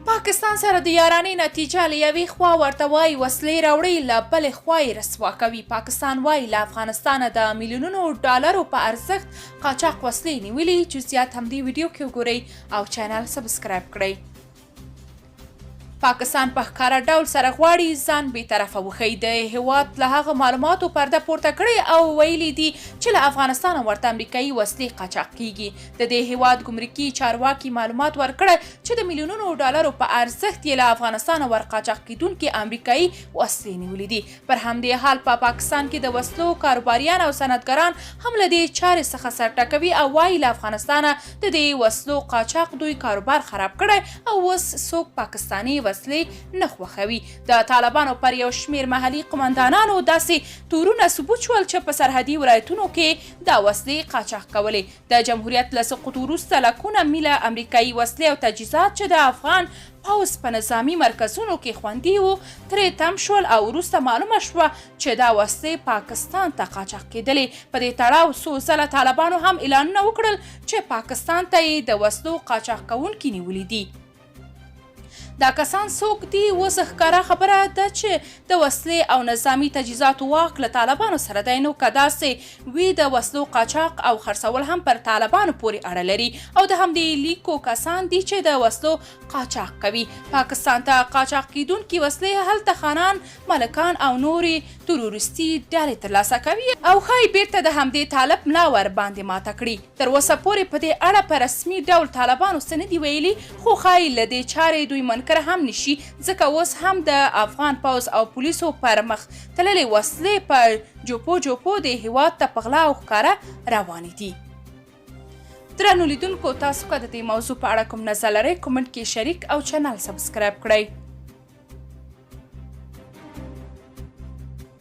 پاکستان سره د یارانې نتیجه له یوې خوا ورته وایي وسلې راوړي، له بلې خوا یې رسوا کوي. پاکستان وایي له افغانستانه د میلیونونو ډالرو په ارزښت قاچاق وسلې نیولي. جزئیات هم دې ویډیو کې وګورئ او چینل سبسکرایب کړئ. پاکستان په ښکاره ډول سره غواړي ځان بېطرفه وښیي. د هیواد له هغه معلوماتو پرده پورته کړې او ویلي دي چې له افغانستانه ورته امریکایي وسلې قاچاق کیږي. د دې هیواد ګمرکي چارواکي معلومات ورکړی چې د میلیونونو ډالرو په ارزښت یې له افغانستانه ور قاچاق کیدونکي امریکایي وسلې نیولې دي. پر همدې حال په پاکستان کې د وسلو کاروباریان او صنعتګران هم له دې چارې څخه سر ټکوي او وایي له افغانستانه د دې وسلو قاچاق دوی کاروبار خراب کړی او اوس څوک پاکستاني وسلې نه خوښوي. د طالبانو پر یو شمیر محلي قمندانانو داسې تورونه ثبوت شول چې په سرحدي ولایتونو کې دا وسلې قاچاق کولې. د جمهوریت له سقوط وروسته لکونه میله امریکایي وسلې او تجهیزات چې د افغان پوځ په نظامي مرکزونو کې خوندي وو ترې تم شول او وروسته معلومه شوه چې دا وسلې پاکستان ته قاچاق کېدلې. په دې تړاو څو ځله طالبانو هم اعلانونه وکړل چې پاکستان ته یې د وسلو قاچاق کوونکي نیولي دي. دا کسان څوک دي؟ اوس ښکاره خبره ده چې د وسلې او نظامي تجهیزاتو واک له طالبانو سره دی. نو که داسې وي د وسلو قاچاق او خرڅول هم پر طالبانو پورې اړه لري او د همدې لیکو کسان دي چې د وسلو قاچاق کوي. پاکستان ته قاچاق کیدونکي وسلې هلته خانان، ملکان او نورې تروریستي ډلې ترلاسه کوي او ښایي بیرته د همدې طالب ملا ور باندې ماته کړي. تر اوسه پورې په دې اړه په رسمي ډول طالبانو څه نه دي ویلي، خو ښایي له دې چارې دوی منکر هم نشي، ځکه اوس هم د افغان پوځ او پولیسو پر مخ تللې وسلې په جوپو د هیواد ته په غلا او ښکاره روانې دي. درنو لیدونکو، تاسو که د دې موضوع په اړه کوم نظر لرئ کومنټ کې شریک او چینل سبسکرایب کړئ.